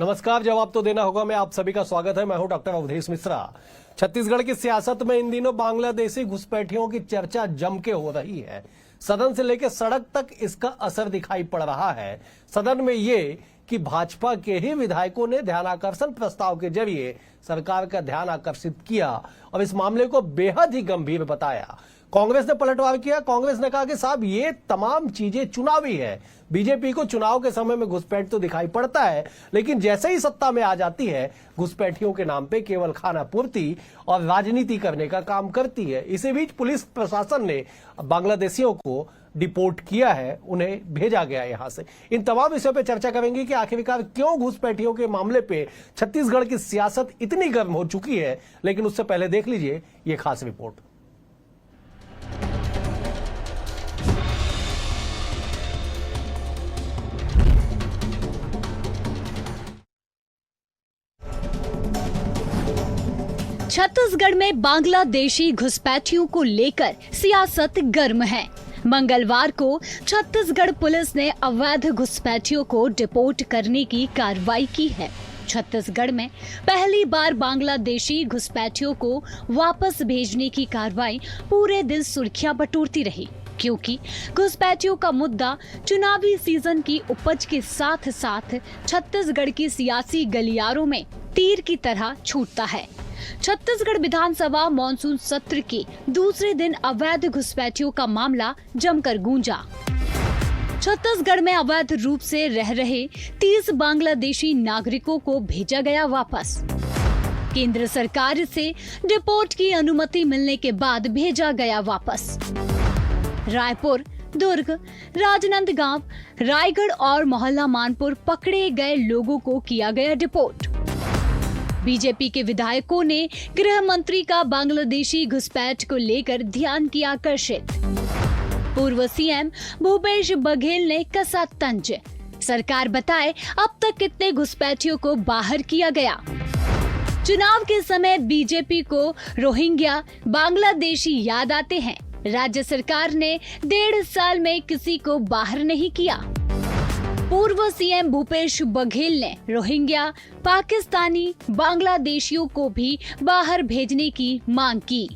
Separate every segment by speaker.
Speaker 1: नमस्कार, जवाब तो देना होगा। मैं आप सभी का स्वागत है। मैं हूं डॉक्टर अवधेश मिश्रा। छत्तीसगढ़ की सियासत में इन दिनों बांग्लादेशी घुसपैठियों की चर्चा जम के हो रही है। सदन से लेकर सड़क तक इसका असर दिखाई पड़ रहा है। सदन में ये कि भाजपा के ही विधायकों ने ध्यानाकर्षण प्रस्ताव के जरिए सरकार का ध्यान आकर्षित किया और इस मामले को बेहद ही गंभीर बताया। कांग्रेस ने पलटवार किया। कांग्रेस ने कहा कि साहब ये तमाम चीजें चुनावी है। बीजेपी को चुनाव के समय में घुसपैठ तो दिखाई पड़ता है, लेकिन जैसे ही सत्ता में आ जाती है घुसपैठियों के नाम पे केवल खाना पूर्ति और राजनीति करने का काम करती है। इसी बीच पुलिस प्रशासन ने बांग्लादेशियों को डिपोर्ट किया है, उन्हें भेजा गया यहां से। इन तमाम विषयों पर चर्चा करेंगे कि आखिरकार क्यों घुसपैठियों के मामले पे छत्तीसगढ़ की सियासत इतनी गर्म हो चुकी है। लेकिन उससे पहले देख लीजिए ये खास रिपोर्ट।
Speaker 2: छत्तीसगढ़ में बांग्लादेशी घुसपैठियों को लेकर सियासत गर्म है। मंगलवार को छत्तीसगढ़ पुलिस ने अवैध घुसपैठियों को डिपोर्ट करने की कार्रवाई की है। छत्तीसगढ़ में पहली बार बांग्लादेशी घुसपैठियों को वापस भेजने की कार्रवाई पूरे दिन सुर्खियां बटोरती रही, क्योंकि घुसपैठियों का मुद्दा चुनावी सीजन की उपज के साथ साथ छत्तीसगढ़ की सियासी गलियारों में तीर की तरह छूटता है। छत्तीसगढ़ विधानसभा मॉनसून सत्र के दूसरे दिन अवैध घुसपैठियों का मामला जमकर गूंजा। छत्तीसगढ़ में अवैध रूप से रह रहे 30 बांग्लादेशी नागरिकों को भेजा गया वापस। केंद्र सरकार से डिपोर्ट की अनुमति मिलने के बाद भेजा गया वापस। रायपुर, दुर्ग, राजनांदगांव, रायगढ़ और मोहल्ला मानपुर पकड़े गए लोगों को किया गया डिपोर्ट। बीजेपी के विधायकों ने गृह मंत्री का बांग्लादेशी घुसपैठ को लेकर ध्यान किया आकर्षित। पूर्व सीएम भूपेश बघेल ने कसा तंज। सरकार बताए अब तक कितने घुसपैठियों को बाहर किया गया। चुनाव के समय बीजेपी को रोहिंग्या बांग्लादेशी याद आते हैं। राज्य सरकार ने 1.5 साल में किसी को बाहर नहीं किया। पूर्व सीएम भूपेश बघेल ने रोहिंग्या, पाकिस्तानी, बांग्लादेशियों को भी बाहर भेजने की मांग की।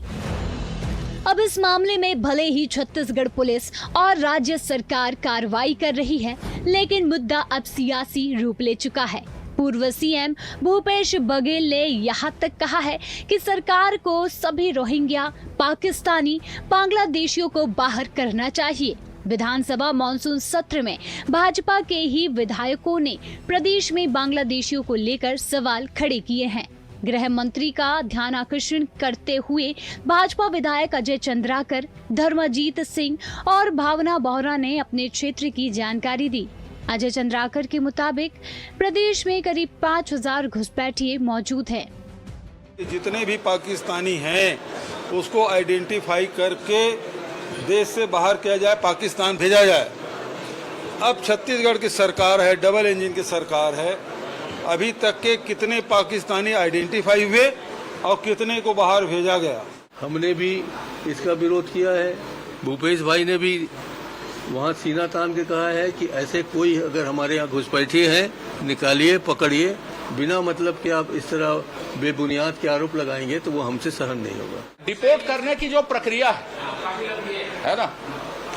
Speaker 2: अब इस मामले में भले ही छत्तीसगढ़ पुलिस और राज्य सरकार कार्रवाई कर रही है, लेकिन मुद्दा अब सियासी रूप ले चुका है। पूर्व सीएम भूपेश बघेल ने यहाँ तक कहा है कि सरकार को सभी रोहिंग्या, पाकिस्तानी, बांग्लादेशियों को बाहर करना चाहिए। विधानसभा मॉनसून सत्र में भाजपा के ही विधायकों ने प्रदेश में बांग्लादेशियों को लेकर सवाल खड़े किए हैं। गृह मंत्री का ध्यान आकर्षण करते हुए भाजपा विधायक अजय चंद्राकर, धर्मजीत सिंह और भावना बोहरा ने अपने क्षेत्र की जानकारी दी। अजय चंद्राकर के मुताबिक प्रदेश में करीब 5000 घुसपैठिए मौजूद हैं।
Speaker 3: जितने भी पाकिस्तानी हैं उसको आइडेंटिफाई करके देश से बाहर किया जाए, पाकिस्तान भेजा जाए। अब छत्तीसगढ़ की सरकार है, डबल इंजन की सरकार है। अभी तक के कितने पाकिस्तानी आइडेंटिफाई हुए और कितने को बाहर भेजा गया?
Speaker 4: हमने भी इसका विरोध किया है। भूपेश भाई ने भी वहाँ सीना तान के कहा है कि ऐसे कोई अगर हमारे यहाँ घुसपैठिए हैं निकालिए, पकड़िए। बिना मतलब कि आप इस तरह बेबुनियाद के आरोप लगाएंगे तो वो हमसे सहन नहीं होगा।
Speaker 5: डिपोर्ट करने की जो प्रक्रिया है ना,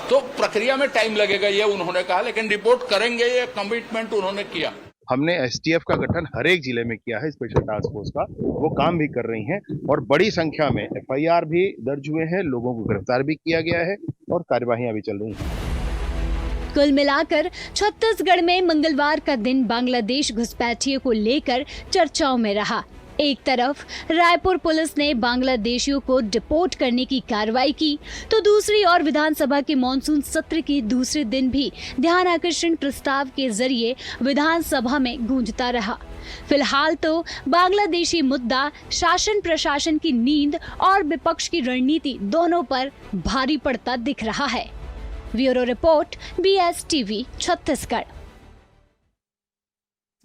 Speaker 5: तो प्रक्रिया में टाइम लगेगा ये उन्होंने कहा, लेकिन डिपोर्ट करेंगे ये कमिटमेंट उन्होंने किया।
Speaker 6: हमने एसटीएफ का गठन हर एक जिले में किया है, स्पेशल टास्क फोर्स का। वो काम भी कर रही हैं और बड़ी संख्या में एफआईआर भी दर्ज हुए हैं, लोगों को गिरफ्तार भी किया गया है और कार्यवाहियां भी चल रही हैं।
Speaker 2: कुल मिलाकर छत्तीसगढ़ में मंगलवार का दिन बांग्लादेश घुसपैठियों को लेकर चर्चाओं में रहा। एक तरफ रायपुर पुलिस ने बांग्लादेशियों को डिपोर्ट करने की कार्रवाई की, तो दूसरी ओर विधानसभा के मॉनसून सत्र के दूसरे दिन भी ध्यान आकर्षण प्रस्ताव के जरिए विधानसभा में गूंजता रहा। फिलहाल तो बांग्लादेशी मुद्दा शासन प्रशासन की नींद और विपक्ष की रणनीति दोनों पर भारी पड़ता दिख रहा है। Bureau report, BSTV, Chhattisgarh.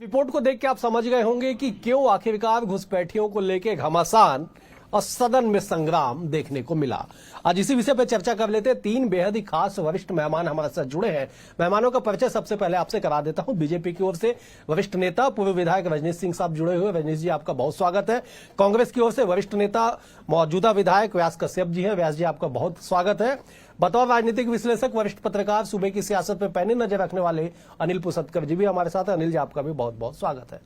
Speaker 1: Report को देख के आप समझ गए होंगे कि क्यों आखिरकार घुसपैठियों को लेके घमासान और सदन में संग्राम देखने को मिला। आज इसी विषय पर चर्चा कर लेते हैं। तीन बेहद ही खास वरिष्ठ मेहमान हमारे साथ जुड़े हैं। मेहमानों का परिचय सबसे पहले आपसे करा देता हूं। बीजेपी की ओर से वरिष्ठ नेता पूर्व विधायक रजनीश सिंह साहब जुड़े हुए। रजनीश जी, आपका बहुत स्वागत है। कांग्रेस की ओर से वरिष्ठ नेता मौजूदा विधायक व्यास कश्यप जी हैं। व्यास जी, आपका बहुत स्वागत है। बतौर राजनीतिक विश्लेषक वरिष्ठ पत्रकार सूबे की सियासत पर पैनी नजर रखने वाले अनिल पुसतकर जी भी हमारे साथ हैं। अनिल जी, आपका भी बहुत बहुत स्वागत है।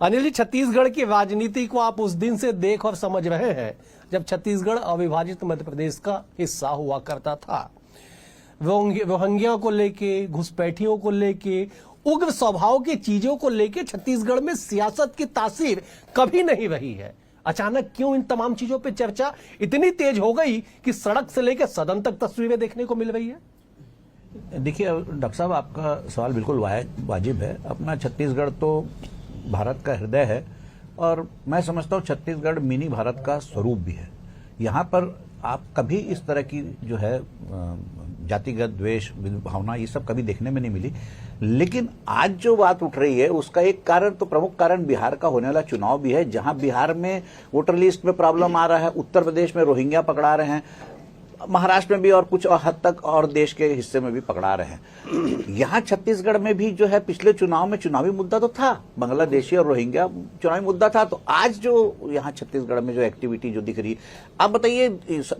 Speaker 1: अनिल जी, छत्तीसगढ़ की राजनीति को आप उस दिन से देख और समझ रहे हैं जब छत्तीसगढ़ अविभाजित मध्य प्रदेश का हिस्सा हुआ करता था। रोहिंग्या को लेके, घुसपैठियों को लेके, उग्र स्वभाव की चीजों को लेके छत्तीसगढ़ में सियासत की तासीर कभी नहीं रही है। अचानक क्यों इन तमाम चीजों पे चर्चा इतनी तेज हो गई कि सड़क से लेकर सदन तक तस्वीरें देखने को मिल रही है?
Speaker 7: देखिए डॉक्टर साहब, आपका सवाल बिल्कुल वाजिब है। अपना छत्तीसगढ़ तो भारत का हृदय है और मैं समझता हूँ छत्तीसगढ़ मिनी भारत का स्वरूप भी है। यहाँ पर आप कभी इस तरह की जो है जातिगत द्वेष भावना ये सब कभी देखने में नहीं मिली। लेकिन आज जो बात उठ रही है उसका एक कारण तो प्रमुख कारण बिहार का होने वाला चुनाव भी है, जहां बिहार में वोटर लिस्ट में प्रॉब्लम आ रहा है, उत्तर प्रदेश में रोहिंग्या पकड़ा रहे हैं, महाराष्ट्र में भी और कुछ हद तक और देश के हिस्से में भी पकड़ा रहे हैं। यहाँ छत्तीसगढ़ में भी जो है पिछले चुनाव में चुनावी मुद्दा तो था, बांग्लादेशी और रोहिंग्या चुनावी मुद्दा था। तो आज जो यहाँ छत्तीसगढ़ में जो एक्टिविटी जो दिख रही, आप बताइए,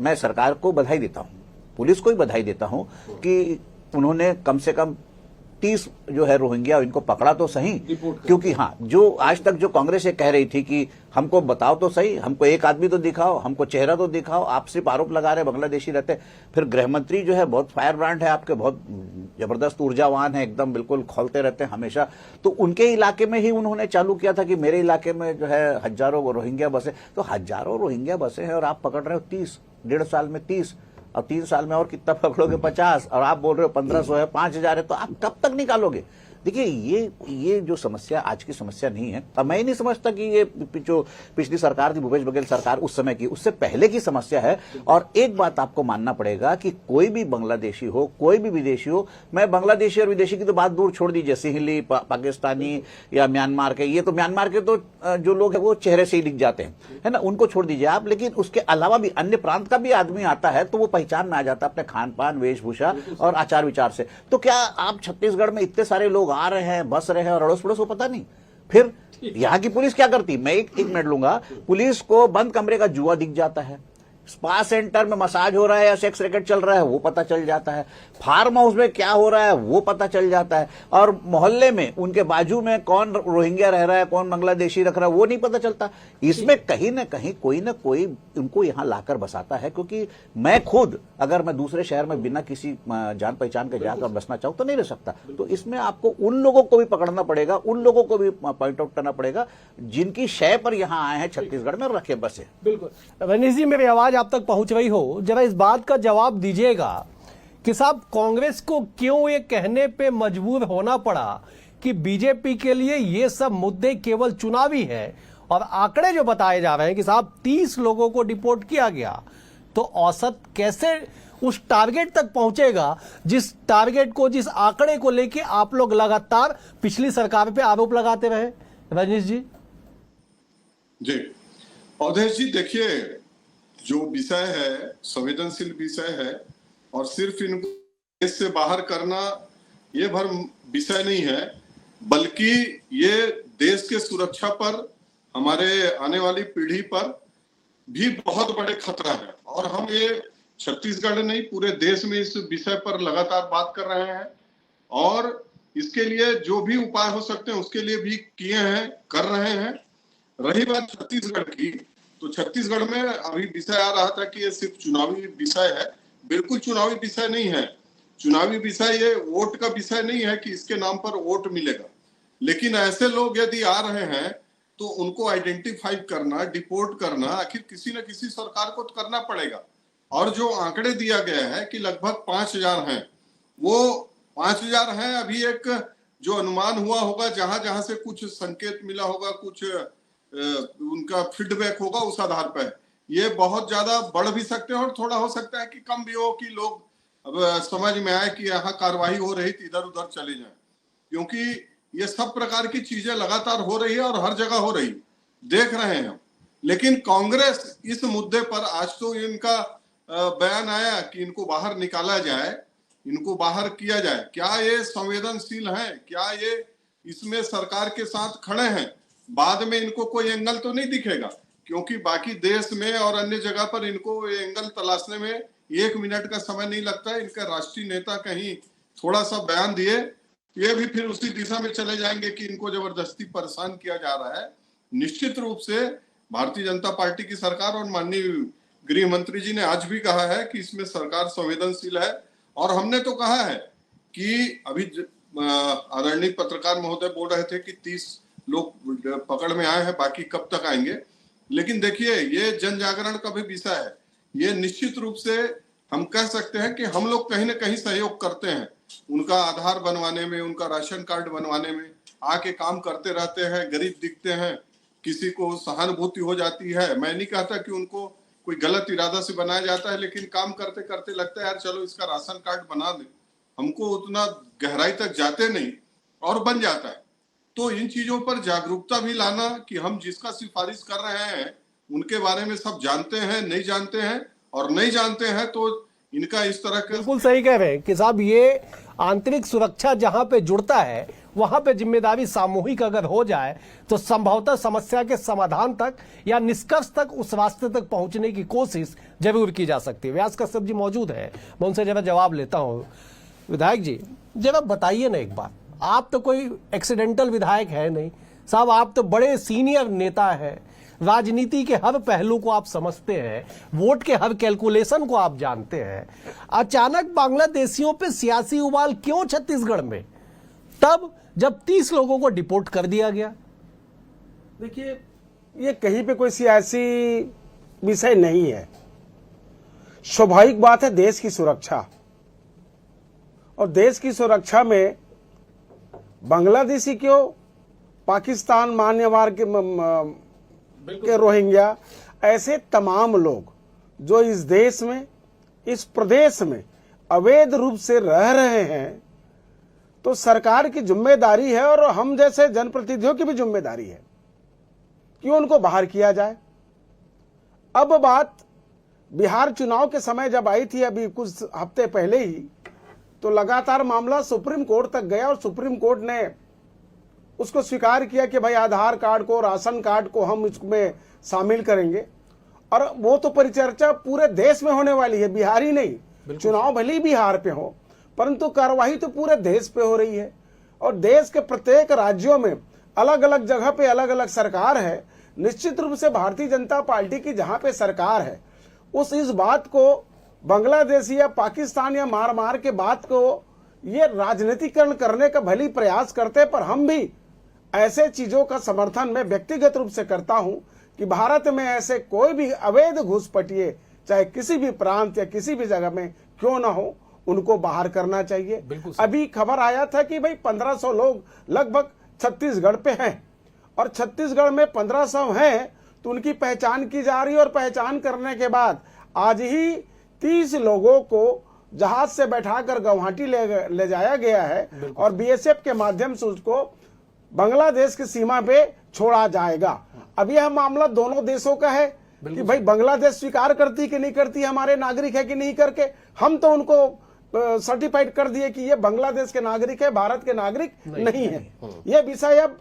Speaker 7: मैं सरकार को बधाई देता हूँ, पुलिस को भी बधाई देता हूँ कि उन्होंने कम से कम 30 जो है रोहिंग्या इनको पकड़ा तो सही। क्योंकि हाँ, जो आज तक जो कांग्रेस ये कह रही थी कि हमको बताओ तो सही, हमको एक आदमी तो दिखाओ, हमको चेहरा तो दिखाओ, आप सिर्फ आरोप लगा रहे बांग्लादेशी रहते। फिर गृह मंत्री जो है बहुत फायर ब्रांड है आपके, बहुत जबरदस्त ऊर्जावान है, एकदम बिल्कुल खोलते रहते हैं हमेशा। तो उनके इलाके में ही उन्होंने चालू किया था कि मेरे इलाके में जो है हजारों रोहिंग्या बसे। तो हजारों रोहिंग्या बसे हैं और आप पकड़ रहे हो 30, 1.5 साल में 30 और 3 साल में और कितना पकड़ोगे 50, और आप बोल रहे हो 1500 है, 5000 है, तो आप कब तक निकालोगे? देखिए ये जो समस्या आज की समस्या नहीं है। अब मैं ही नहीं समझता कि ये जो पिछली सरकार थी, भूपेश बघेल सरकार, उस समय की, उससे पहले की समस्या है। और एक बात आपको मानना पड़ेगा कि कोई भी बांग्लादेशी हो, कोई भी विदेशी हो, मैं बांग्लादेशी और विदेशी की तो बात दूर छोड़ दीजिए, सिंहली पाकिस्तानी या म्यांमार के, ये तो म्यांमार के तो जो लोग हैं वो चेहरे से ही दिख जाते हैं, है ना, उनको छोड़ दीजिए आप। लेकिन उसके अलावा भी अन्य प्रांत का भी आदमी आता है तो वो पहचान में आ जाता है अपने खान पान, वेशभूषा और आचार विचार से। तो क्या आप छत्तीसगढ़ में इतने सारे लोग आ रहे हैं, बस रहे हैं और अड़ोस पड़ोस को पता नहीं? फिर यहाँ की पुलिस क्या करती? मैं एक मिनट लूंगा। पुलिस को बंद कमरे का जुआ दिख जाता है, स्पा सेंटर में मसाज हो रहा है या सेक्स रैकेट चल रहा है वो पता चल जाता है, फार्म हाउस में क्या हो रहा है वो पता चल जाता है, और मोहल्ले में उनके बाजू में कौन रोहिंग्या रह रहा है, कौन बांग्लादेशी रख रहा है वो नहीं पता चलता। इसमें कहीं ना कहीं कोई ना कोई उनको यहां लाकर बसाता है। क्योंकि मैं खुद अगर मैं दूसरे शहर में बिना किसी जान पहचान के जाकर बसना चाहूं तो नहीं रह सकता। तो इसमें आपको उन लोगों को भी पकड़ना पड़ेगा, उन लोगों को भी पॉइंट आउट करना पड़ेगा जिनकी शय पर यहां आए हैं छत्तीसगढ़ में रखे बसे।
Speaker 1: बिल्कुल। रजनीश जी, मेरी आवाज आप तक पहुंच रही हो, जरा इस बात का जवाब दीजिएगा कि साहब कांग्रेस को क्यों ये कहने पे मजबूर होना पड़ा कि बीजेपी के लिए ये सब मुद्दे केवल चुनावी है, और आंकड़े जो बताए जा रहे हैं कि साहब 30 लोगों को डिपोर्ट किया गया, तो औसत कैसे उस टारगेट तक पहुंचेगा जिस टारगेट को, जिस आंकड़े को लेके आप लोग लगातार पिछली सरकार पे आरोप लगाते रहे? रजनीश जी।
Speaker 8: जी अवधेश जी, देखिए जो विषय है संवेदनशील विषय है और सिर्फ इनको देश से बाहर करना ये भर विषय नहीं है, बल्कि ये देश के सुरक्षा पर, हमारे आने वाली पीढ़ी पर भी बहुत बड़े खतरा है। और हम ये छत्तीसगढ़ नहीं पूरे देश में इस विषय पर लगातार बात कर रहे हैं और इसके लिए जो भी उपाय हो सकते हैं उसके लिए भी किए हैं, कर रहे हैं। रही बात छत्तीसगढ़ की, तो छत्तीसगढ़ में अभी विषय आ रहा था कि ये सिर्फ चुनावी विषय है। बिल्कुल चुनावी विषय नहीं है। चुनावी विषय ये वोट का विषय नहीं है कि इसके नाम पर वोट मिलेगा, लेकिन ऐसे लोग यदि आ रहे हैं तो उनको आइडेंटिफाई करना, डिपोर्ट करना आखिर किसी न किसी सरकार को तो करना पड़ेगा। और जो आंकड़े दिया गया है कि लगभग 5000 हैं, वो 5000 हैं। अभी एक जो अनुमान हुआ होगा, जहां जहां से कुछ संकेत मिला होगा, कुछ उनका फीडबैक होगा, उस आधार पर ये बहुत ज्यादा बढ़ भी सकते हैं और थोड़ा हो सकता है कि कम भी हो, कि लोग अब समझ में आए कि यहाँ कार्रवाई हो रही थी, इधर उधर चले जाएं। क्योंकि ये सब प्रकार की चीजें लगातार हो रही है और हर जगह हो रही, देख रहे हैं हम। लेकिन कांग्रेस इस मुद्दे पर आज तो इनका बयान आया कि इनको बाहर निकाला जाए, इनको बाहर किया जाए। क्या ये संवेदनशील है? क्या ये इसमें सरकार के साथ खड़े हैं? बाद में इनको कोई एंगल तो नहीं दिखेगा, क्योंकि बाकी देश में और अन्य जगह पर इनको ये एंगल तलाशने में 1 मिनट का समय नहीं लगता है। इनका राष्ट्रीय नेता कहीं थोड़ा सा बयान दिए, ये भी फिर उसी दिशा में चले जाएंगे कि इनको जबरदस्ती परेशान किया जा रहा है। निश्चित रूप से भारतीय जनता पार्टी की सरकार और माननीय गृह मंत्री जी ने आज भी कहा है कि इसमें सरकार संवेदनशील है। और हमने तो कहा है कि अभी आदरणीय पत्रकार महोदय बोल रहे थे कि 30 लोग पकड़ में आए हैं, बाकी कब तक आएंगे। लेकिन देखिए, ये जन जागरण का भी विषय है। ये निश्चित रूप से हम कह सकते हैं कि हम लोग कहीं ना कहीं सहयोग करते हैं उनका आधार बनवाने में, उनका राशन कार्ड बनवाने में। आके काम करते रहते हैं, गरीब दिखते हैं, किसी को सहानुभूति हो जाती है। मैं नहीं कहता कि उनको कोई गलत इरादा से बनाया जाता है, लेकिन काम करते करते लगता है यार चलो इसका राशन कार्ड बना दे। हमको उतना गहराई तक जाते नहीं और बन जाता है। तो इन चीजों पर जागरूकता भी लाना कि हम जिसका सिफारिश कर रहे हैं उनके बारे में सब जानते हैं, नहीं जानते हैं, और नहीं जानते हैं तो इनका इस तरह का।
Speaker 1: बिल्कुल सही कह रहे हैं कि साहब, ये आंतरिक सुरक्षा जहां पे जुड़ता है वहां पे जिम्मेदारी सामूहिक अगर हो जाए तो संभवतः समस्या के समाधान तक या निष्कर्ष तक, उस रास्ते तक पहुंचने की कोशिश जरूर की जा सकती है। व्यास कश्यप जी मौजूद है, मैं उनसे जरा जवाब लेता हूं। विधायक जी, जरा बताइए ना एक बार, आप तो कोई एक्सीडेंटल विधायक है नहीं साहब, आप तो बड़े सीनियर नेता है, राजनीति के हर पहलू को आप समझते हैं, वोट के हर कैलकुलेशन को आप जानते हैं। अचानक बांग्लादेशियों पे सियासी उबाल क्यों छत्तीसगढ़ में, तब जब 30 लोगों को डिपोर्ट कर दिया गया?
Speaker 9: देखिए, ये कहीं पे कोई सियासी विषय नहीं है। स्वाभाविक बात है देश की सुरक्षा, और देश की सुरक्षा में बांग्लादेशी क्यों, पाकिस्तान, म्यांमार के रोहिंग्या, ऐसे तमाम लोग जो इस देश में, इस प्रदेश में अवैध रूप से रह रहे हैं, तो सरकार की जिम्मेदारी है और हम जैसे जनप्रतिनिधियों की भी जिम्मेदारी है कि उनको बाहर किया जाए। अब बात बिहार चुनाव के समय जब आई थी, अभी कुछ हफ्ते पहले ही, तो लगातार मामला सुप्रीम कोर्ट तक गया और सुप्रीम कोर्ट ने उसको स्वीकार किया कि भाई आधार कार्ड को, राशन कार्ड को हम इसमें शामिल करेंगे। और वो तो परिचर्चा पूरे देश में होने वाली है, बिहार ही नहीं। चुनाव भले ही बिहार पे हो, परंतु कार्रवाई तो पूरे देश पे हो रही है। और देश के प्रत्येक राज्यों में अलग अलग जगह पे अलग अलग सरकार है। निश्चित रूप से भारतीय जनता पार्टी की जहां पे सरकार है, इस बात को बांग्लादेश या पाकिस्तान या म्यांमार के बात को ये राजनीतिकरण करने का भली प्रयास करते, पर हम भी ऐसे चीजों का समर्थन मैं व्यक्तिगत रूप से करता हूं कि भारत में ऐसे कोई भी अवैध घुसपैठिए, चाहे किसी भी प्रांत या किसी भी जगह में क्यों ना हो, उनको बाहर करना चाहिए। अभी खबर आया था कि भाई 1500 लोग लगभग छत्तीसगढ़ पे हैं, और छत्तीसगढ़ में 1500 हैं तो उनकी पहचान की जा रही है। और पहचान करने के बाद आज ही 30 लोगों को जहाज से बैठाकर गुवाहाटी ले जाया गया है, और बीएसएफ के माध्यम से उसको बांग्लादेश की सीमा पे छोड़ा जाएगा। अब यह मामला दोनों देशों का है कि भाई बांग्लादेश स्वीकार करती कि नहीं करती, हमारे नागरिक है कि नहीं करके। हम तो उनको सर्टिफाइड कर दिए कि ये बांग्लादेश के नागरिक है, भारत के नागरिक नहीं है। यह विषय अब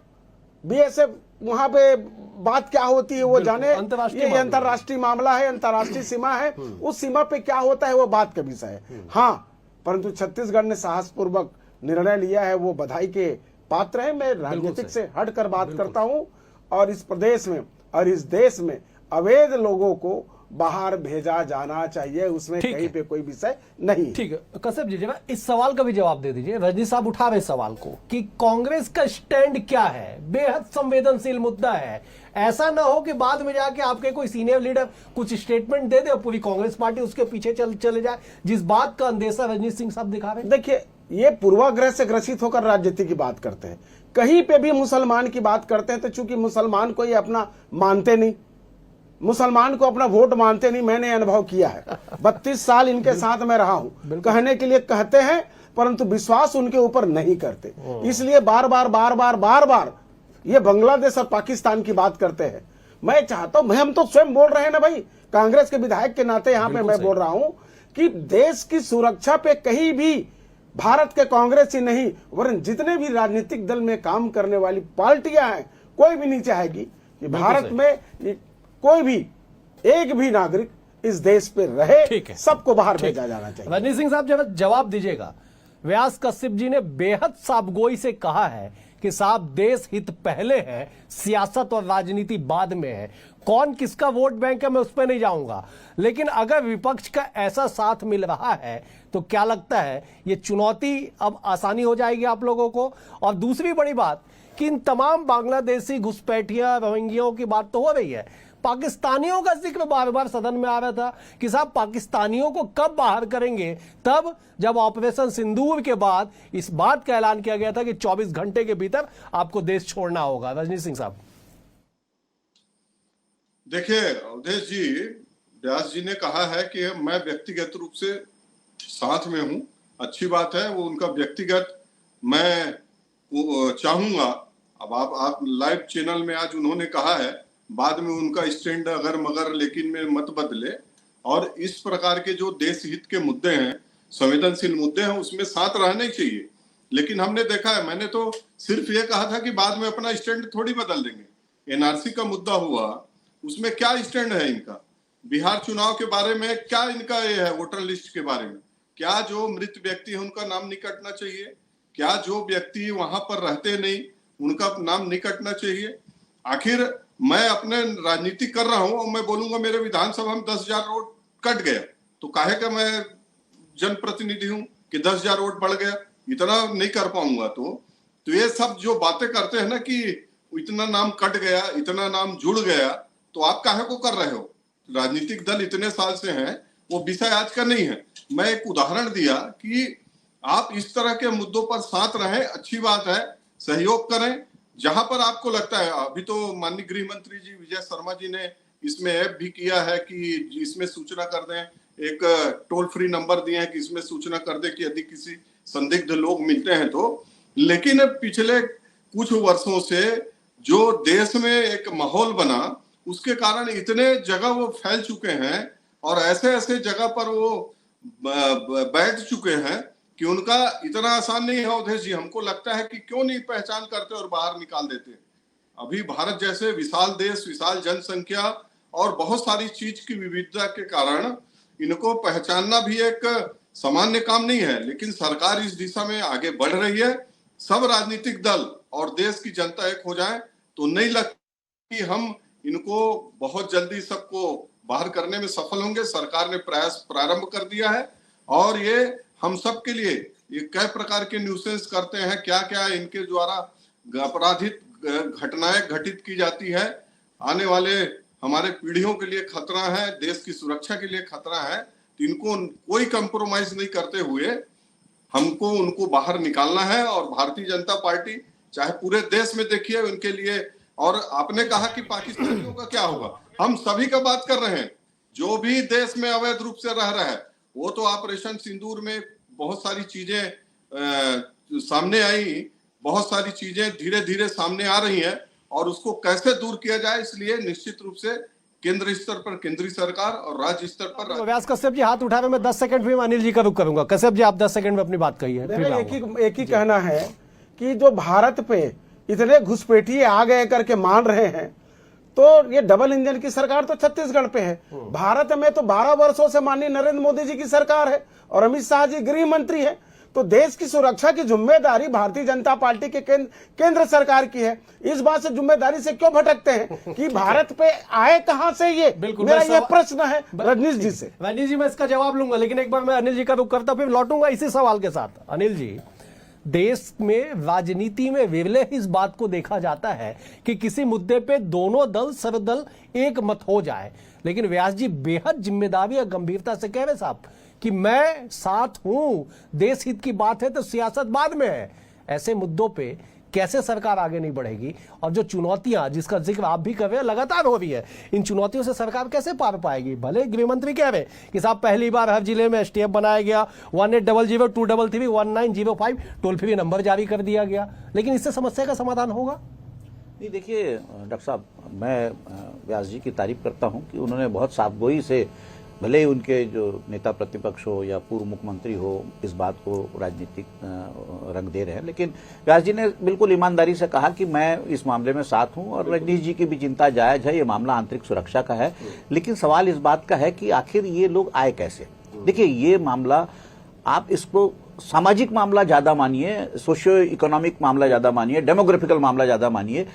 Speaker 9: बीएसएफ वहां पे बात क्या होती है वो जाने। ये अंतर्राष्ट्रीय मामला है, अंतर्राष्ट्रीय सीमा है, उस सीमा पे क्या होता है वो बात का विषय है। हाँ, परंतु छत्तीसगढ़ ने साहसपूर्वक निर्णय लिया है, वो बधाई के पात्र है। मैं राजनीतिक से हटकर बात करता हूं, और इस प्रदेश में और इस देश में अवैध लोगों को बाहर भेजा जाना चाहिए, उसमें कहीं पे कोई विषय नहीं।
Speaker 1: ठीक है कश्यप जी, जरा इस सवाल का भी जवाब दे दीजिए। रजनी साहब उठा रहे सवाल को कि कांग्रेस का स्टैंड क्या है, बेहद संवेदनशील मुद्दा है। ऐसा ना हो कि बाद में जाके आपके कोई सीनियर लीडर कुछ स्टेटमेंट दे दे और पूरी कांग्रेस पार्टी उसके पीछे चले जाए, जिस बात का अंदेशा रजनीश सिंह साहब दिखा रहे हैं।
Speaker 9: देखिए, ये पूर्वाग्रह से ग्रसित होकर राजनीति की बात करते हैं। कहीं पे भी मुसलमान की बात करते हैं तो चूंकि मुसलमान को ये अपना मानते नहीं, मुसलमान को अपना वोट मानते नहीं। मैंने अनुभव किया है, 32 साल इनके साथ में रहा हूं। कहने के लिए कहते हैं, परंतु विश्वास उनके ऊपर नहीं करते। इसलिए बार बार ये बांग्लादेश और पाकिस्तान की बात करते हैं। मैं चाहता हूं, हम तो स्वयं बोल रहे हैं ना भाई, कांग्रेस के विधायक के नाते यहां पे मैं बोल रहा हूं कि देश की सुरक्षा पे कहीं भी भारत के कांग्रेस ही नहीं वरन जितने भी राजनीतिक दल में काम करने वाली पार्टियां हैं, कोई भी नहीं चाहेगी कि भारत में कोई भी एक भी नागरिक इस देश पे रहे, सबको बाहर भेजा जाना चाहिए।
Speaker 1: रजनीश सिंह साहब जवाब दीजिएगा। व्यास कश्यप जी ने बेहद साफगोई से कहा है कि साहब देश हित पहले है, सियासत और राजनीति बाद में है। कौन किसका वोट बैंक है मैं उस पर नहीं जाऊंगा, लेकिन अगर विपक्ष का ऐसा साथ मिल रहा है तो क्या लगता है ये चुनौती अब आसानी हो जाएगी आप लोगों को? और दूसरी बड़ी बात कि इन तमाम बांग्लादेशी घुसपैठिया रोहिंग्याओं की बात तो हो रही है, पाकिस्तानियों का जिक्र बार बार सदन में आ रहा था कि साहब पाकिस्तानियों को कब बाहर करेंगे? तब जब ऑपरेशन सिंदूर के बाद इस बात का ऐलान किया गया था कि 24 घंटे के भीतर आपको देश छोड़ना होगा। रजनीश सिंह साहब
Speaker 8: देखिए, अवधेश जी, व्यास जी ने कहा है कि मैं व्यक्तिगत रूप से साथ में हूं, अच्छी बात है, वो उनका व्यक्तिगत मैं चाहूंगा। अब आप लाइव चैनल में आज उन्होंने कहा है, बाद में उनका स्टैंड अगर मगर लेकिन में मत बदले, और इस प्रकार के जो देश हित के मुद्दे हैं, संवेदनशील मुद्दे हैं, उसमें साथ रहना ही चाहिए। लेकिन हमने देखा है, मैंने तो सिर्फ ये कहा था कि बाद में अपना स्टैंड थोड़ी बदल देंगे। एनआरसी का मुद्दा हुआ, उसमें क्या स्टैंड है इनका? बिहार चुनाव के बारे में क्या इनका ये है? वोटर लिस्ट के बारे में क्या जो मृत व्यक्ति है उनका नाम नहीं कटना चाहिए? क्या जो व्यक्ति वहां पर रहते नहीं उनका नाम नहीं कटना चाहिए? आखिर मैं अपने राजनीति कर रहा हूं और मैं बोलूंगा मेरे विधानसभा में 10,000 वोट कट गया, तो काहे का मैं जनप्रतिनिधि हूं कि 10,000 वोट बढ़ गया? इतना नहीं कर पाऊंगा। तो ये सब जो बातें करते हैं ना कि इतना नाम कट गया, इतना नाम जुड़ गया, तो आप काहे को कर रहे हो? राजनीतिक दल इतने साल से हैं, वो विषय आज का नहीं है। मैं एक उदाहरण दिया कि आप इस तरह के मुद्दों पर साथ रहें, अच्छी बात है, सहयोग करें जहां पर आपको लगता है। अभी तो माननीय गृह मंत्री जी विजय शर्मा जी ने इसमें ऐप भी किया है कि इसमें सूचना कर दें, एक टोल फ्री नंबर दिए हैं कि इसमें सूचना कर दें कि यदि किसी संदिग्ध लोग मिलते हैं तो। लेकिन पिछले कुछ वर्षों से जो देश में एक माहौल बना, उसके कारण इतने जगह वो फैल चुके हैं और ऐसे ऐसे जगह पर वो बैठ चुके हैं कि उनका इतना आसान नहीं है। अवधेश जी, हमको लगता है कि क्यों नहीं पहचान करते और बाहर निकाल देते। अभी भारत जैसे विशाल देश, विशाल जनसंख्या और बहुत सारी चीज की विविधता के कारण इनको पहचानना भी एक सामान्य काम नहीं है। लेकिन सरकार इस दिशा में आगे बढ़ रही है। सब राजनीतिक दल और देश की जनता एक हो जाए तो नहीं लगता कि हम इनको बहुत जल्दी सबको बाहर करने में सफल होंगे। सरकार ने प्रयास प्रारंभ कर दिया है और ये हम सब के लिए ये कई प्रकार के न्यूसेंस करते हैं, क्या क्या इनके द्वारा अपराधिक घटनाएं घटित की जाती है, आने वाले हमारे पीढ़ियों के लिए खतरा है, देश की सुरक्षा के लिए खतरा है। तो इनको कोई कंप्रोमाइज नहीं करते हुए हमको उनको बाहर निकालना है। और भारतीय जनता पार्टी चाहे पूरे देश में देखिए उनके लिए। और आपने कहा कि पाकिस्तानियों का क्या होगा, हम सभी का बात कर रहे हैं। जो भी देश में अवैध रूप से रह रहा है, वो तो ऑपरेशन सिंदूर में बहुत सारी चीजें सामने आई, बहुत सारी चीजें धीरे धीरे सामने आ रही हैं और उसको कैसे दूर किया जाए, इसलिए निश्चित रूप से केंद्र स्तर पर केंद्रीय सरकार और राज्य स्तर पर।
Speaker 1: व्यास कश्यप जी हाथ उठा रहे, मैं 10 सेकंड में अनिल जी का रुख करूंगा। कश्यप जी आप 10 सेकंड में अपनी बात कहिए।
Speaker 9: एक ही कहना है कि जो भारत पे इतने घुसपैठिए आ गए करके मान रहे हैं, तो ये डबल इंजन की सरकार तो छत्तीसगढ़ पे है। भारत में तो 12 वर्षों से माननीय नरेंद्र मोदी जी की सरकार है और अमित शाह जी गृह मंत्री है। तो देश की सुरक्षा की जिम्मेदारी भारतीय जनता पार्टी के केंद्र सरकार की है। इस बात से जिम्मेदारी से क्यों भटकते हैं कि भारत पे आए कहां से ये? मेरा ये प्रश्न है रजनीश जी से।
Speaker 1: रजनीश जी मैं इसका जवाब लूंगा, लेकिन एक बार मैं अनिल जी का रुख करता फिर लौटूंगा इसी सवाल के साथ। अनिल जी, देश में राजनीति में विरले इस बात को देखा जाता है कि किसी मुद्दे पे दोनों दल सर्वदल एक मत हो जाए, लेकिन व्यास जी बेहद जिम्मेदारी और गंभीरता से कह रहे साहब कि मैं साथ हूं, देश हित की बात है तो सियासत बाद में है। ऐसे मुद्दों पे कैसे सरकार आगे नहीं बढ़ेगी? और जो चुनौतियां जिसका जिक्र आप भी कर रहे हैं लगातार हो रही है, इन चुनौतियों से सरकार कैसे पार पाएगी? भले गृह मंत्री कह रहे कि साहब पहली बार हर जिले में एसटीएफ बनाया गया, 1800-233-1905 टोल फ्री नंबर जारी कर दिया गया, लेकिन इससे समस्या का समाधान होगा?
Speaker 7: नहीं, देखिए डॉक्टर साहब, मैं व्यास जी की तारीफ करता हूं कि उन्होंने बहुत साफगोई से, भले ही उनके जो नेता प्रतिपक्ष हो या पूर्व मुख्यमंत्री हो, इस बात को राजनीतिक रंग दे रहे हैं, लेकिन व्यास जी ने बिल्कुल ईमानदारी से कहा कि मैं इस मामले में साथ हूं और रजनीश जी की भी चिंता जायज है, ये मामला आंतरिक सुरक्षा का है। लेकिन सवाल इस बात का है कि आखिर ये लोग आए कैसे। देखिए, ये मामला आप इसको सामाजिक मामला ज्यादा मानिए, सोशियो इकोनॉमिक मामला ज्यादा मानिए, डेमोग्राफिकल मामला ज्यादा मानिए,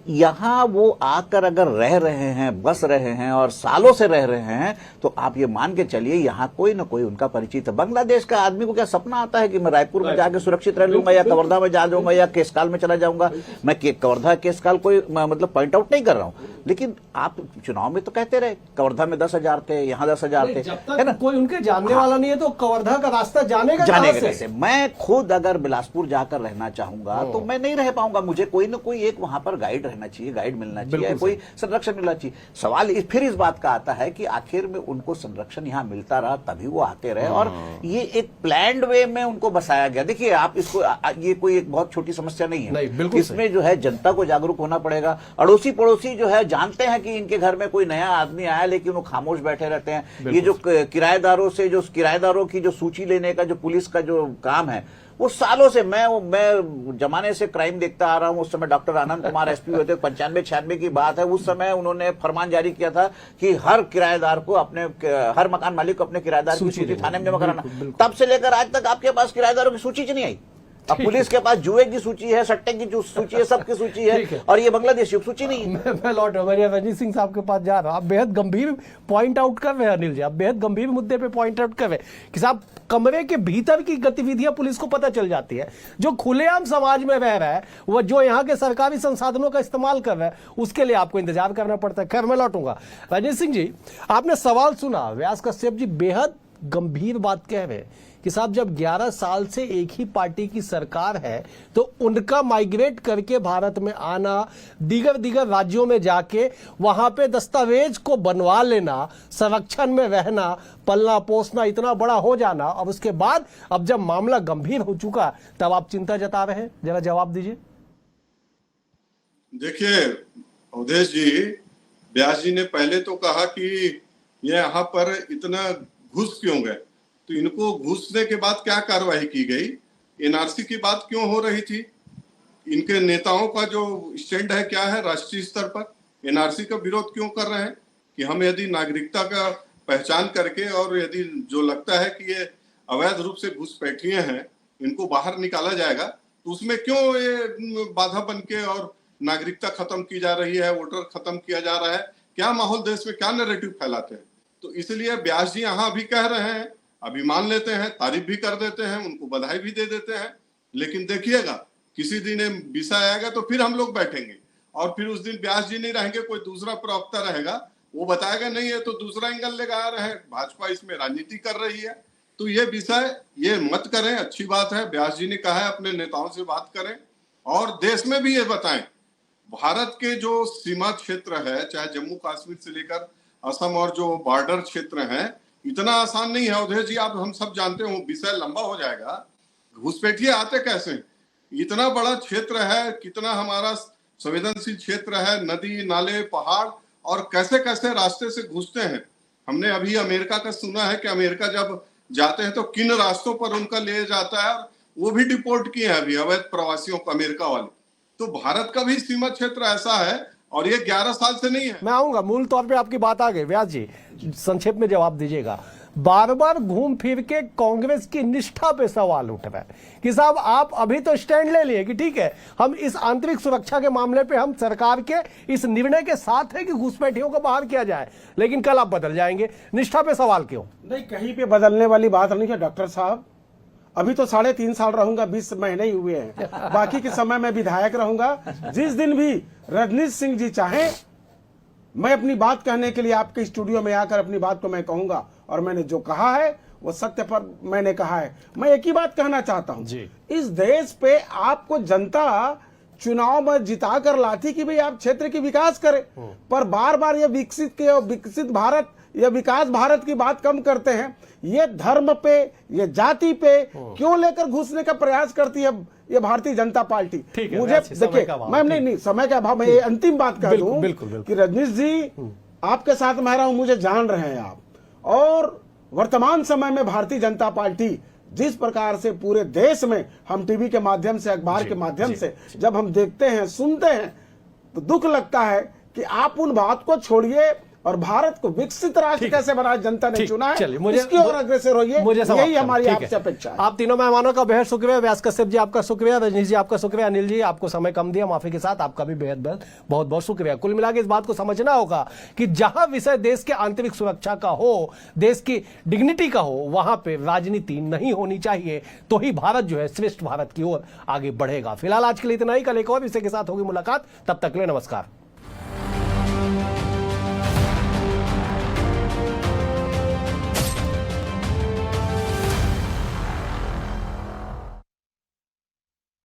Speaker 7: यहां वो आकर अगर रह रहे हैं, बस रहे हैं और सालों से रह रहे हैं, तो आप ये मान के चलिए यहां कोई ना कोई उनका परिचित है। बांग्लादेश का आदमी को क्या सपना आता है कि मैं रायपुर में जाके सुरक्षित रह लूंगा या कवर्धा में जा जाऊंगा या केसकाल में चला जाऊंगा। मैं कवर्धा केसकाल कोई मतलब पॉइंट आउट नहीं कर रहा हूं, लेकिन आप चुनाव में तो कहते रहे कवर्धा में 10,000 थे, यहाँ 10,000 थे, है ना।
Speaker 1: कोई उनके जानने वाला नहीं है तो कवर्धा का रास्ता जानेगा
Speaker 7: कैसे। मैं खुद अगर बिलासपुर जाकर रहना चाहूंगा तो मैं नहीं रह पाऊंगा, मुझे कोई ना कोई एक वहां पर गाइड रहना चाहिए, गाइड मिलना चाहिए, कोई संरक्षण मिलना चाहिए। सवाल फिर इस बात का आता है कि आखिर में उनको संरक्षण यहां मिलता रहा तभी वो आते रहे, और ये एक प्लान्ड वे में उनको बसाया गया। देखिए, आप इसको, ये कोई एक बहुत छोटी समस्या नहीं है, इसमें जो है जनता को जागरूक होना पड़ेगा। अड़ोसी पड़ोसी जो है जानते हैं कि इनके घर में कोई नया आदमी आया, लेकिन वो खामोश बैठे रहते हैं। ये जो किराएदारों से, जो किराएदारों की जो सूची लेने का जो पुलिस का जो काम है, वो सालों से मैं जमाने से क्राइम देखता आ रहा हूं। उस समय डॉक्टर आनंद कुमार एसपी हुए थे, 95-96 की बात है। उस समय उन्होंने फरमान जारी किया था कि हर किराएदार को हर मकान मालिक को अपने किराएदार की सूची थाने में जमा कराना। तब से लेकर आज तक आपके पास किराएदारों की सूची नहीं आई। अब पुलिस के पास जुए की सूची है, सट्टे की सूची है, सबकी सूची है, और ये बांग्लादेशियों की सूची नहीं है।
Speaker 1: मैं लौट रजनीश सिंह साहब के पास जा रहा हूं। आप बेहद गंभीर पॉइंट आउट कर रहे हैं अनिल जी, आप बेहद गंभीर मुद्दे पे पॉइंट आउट कर रहे हैं कि साहब कमरे के भीतर की गतिविधियां पुलिस को पता चल जाती है। जो खुलेआम समाज में रह रहा है, वो जो यहाँ के सरकारी संसाधनों का इस्तेमाल कर रहा है, उसके लिए आपको इंतजार करना पड़ता है। खैर, मैं लौटूंगा। रजनीश सिंह जी, आपने सवाल सुना, व्यास कश्यप जी बेहद गंभीर बात कह रहे हैं कि साहब जब 11 साल से एक ही पार्टी की सरकार है तो उनका माइग्रेट करके भारत में आना, दीगर राज्यों में जाके वहां पे दस्तावेज को बनवा लेना, संरक्षण में रहना, पलना पोसना, इतना बड़ा हो जाना, और उसके बाद अब जब मामला गंभीर हो चुका तब आप चिंता जता रहे हैं। जरा जवाब दीजिए।
Speaker 8: देखिए अवधेश जी, व्यास जी ने पहले तो कहा कि ये यहाँ पर इतना घुस क्यों गए, तो इनको घुसने के बाद क्या कार्रवाई की गई, एनआरसी की बात क्यों हो रही थी, इनके नेताओं का जो स्टैंड है क्या है राष्ट्रीय स्तर पर, एनआरसी का विरोध क्यों कर रहे हैं कि हम यदि नागरिकता का पहचान करके और यदि जो लगता है कि ये अवैध रूप से घुसपैठिए हैं इनको बाहर निकाला जाएगा, तो उसमें क्यों ये बाधा बन के और नागरिकता खत्म की जा रही है, वोटर खत्म किया जा रहा है, क्या माहौल देश में, क्या नैरेटिव फैलाते हैं। तो इसलिए व्यास जी यहाँ भी कह रहे हैं, अभी मान लेते हैं, तारीफ भी कर देते हैं, उनको बधाई भी दे देते हैं, लेकिन देखिएगा किसी दिन विषय आएगा तो फिर हम लोग बैठेंगे और फिर उस दिन व्यास जी नहीं रहेंगे, कोई दूसरा प्रवक्ता रहेगा, वो बताएगा नहीं है तो दूसरा एंगल लेगा आ रहे हैं, भाजपा इसमें राजनीति कर रही है। तो ये विषय ये मत करें, अच्छी बात है, व्यास जी ने कहा है अपने नेताओं से बात करें और देश में भी ये बताएं। भारत के जो सीमा क्षेत्र है, चाहे जम्मू कश्मीर से लेकर असम और जो बॉर्डर क्षेत्र है, इतना आसान नहीं है अवधेश जी, आप हम सब जानते हो, विषय लंबा हो जाएगा। घुसपैठिए आते कैसे, इतना बड़ा क्षेत्र है, कितना हमारा संवेदनशील क्षेत्र है, नदी नाले पहाड़, और कैसे कैसे रास्ते से घुसते हैं। हमने अभी अमेरिका का सुना है कि अमेरिका जब जाते हैं तो किन रास्तों पर उनका ले जाता है, वो भी डिपोर्ट किए हैं अभी अवैध प्रवासियों को अमेरिका वाले। तो भारत का भी सीमा क्षेत्र ऐसा है और ये 11 साल से नहीं है।
Speaker 1: मैं आऊंगा, मूल तौर पे आपकी बात आ गई। व्यास जी संक्षेप में जवाब दीजिएगा। बार बार घूम फिर के कांग्रेस की निष्ठा पे सवाल उठ रहा है कि साहब आप अभी तो स्टैंड ले लिए कि ठीक है हम इस आंतरिक सुरक्षा के मामले पे हम सरकार के इस निर्णय के साथ है कि घुसपैठियों को बाहर किया जाए, लेकिन कल आप बदल जाएंगे। निष्ठा पे सवाल क्यों?
Speaker 9: नहीं, कहीं पे बदलने वाली बात नहीं है डॉक्टर साहब। अभी तो 3.5 साल रहूंगा, 20 महीने ही हुए हैं, बाकी के समय में विधायक रहूंगा। जिस दिन भी रजनीश सिंह जी चाहे, मैं अपनी बात कहने के लिए आपके स्टूडियो में आकर अपनी बात को मैं कहूंगा, और मैंने जो कहा है वो सत्य पर मैंने कहा है। मैं एक ही बात कहना चाहता हूं, इस देश पे आपको जनता चुनाव में जिता कर लाती कि भाई आप क्षेत्र की विकास करें, पर बार बार ये विकसित भारत ये विकास भारत की बात कम करते हैं, ये धर्म पे, ये जाति पे क्यों लेकर घुसने का प्रयास करती है ये भारतीय जनता पार्टी।
Speaker 1: ठीक है,
Speaker 9: मुझे
Speaker 1: समय
Speaker 9: देखिए,
Speaker 1: का अभाव,
Speaker 9: मैं नहीं समय का अभाव, मैं ये अंतिम बात कह
Speaker 1: बिल्कुल,
Speaker 9: दूं
Speaker 1: बिल्कुल।
Speaker 9: कि रजनीश जी, आपके साथ मैं रहा हूं, मुझे जान रहे हैं आप, और वर्तमान समय में भारतीय जनता पार्टी जिस प्रकार से पूरे देश में हम टीवी के माध्यम से, अखबार के माध्यम से जब हम देखते हैं, सुनते हैं, तो दुख लगता है कि आप उन बात को छोड़िए और भारत को विकसित राष्ट्र कैसे बनाए, जनता ने चुना है, इसकी ओर अग्रसर होइए, यही हमारी आपसे अपेक्षा है।
Speaker 1: आप तीनों मेहमानों का बेहद शुक्रिया। व्यास कश्यप जी आपका शुक्रिया, रजनीश जी आपका शुक्रिया, अनिल जी आपको समय कम दिया, माफी के साथ आपका भी बेहद बहुत बहुत शुक्रिया। कुल मिलाकर इस बात को समझना होगा कि जहां विषय देश के आंतरिक सुरक्षा का हो, देश की डिग्निटी का हो, वहां पर राजनीति नहीं होनी चाहिए, तो ही भारत जो है श्रेष्ठ भारत की ओर आगे बढ़ेगा। फिलहाल आज के लिए इतना ही, कल एक और विषय के साथ होगी मुलाकात, तब तक के लिए नमस्कार।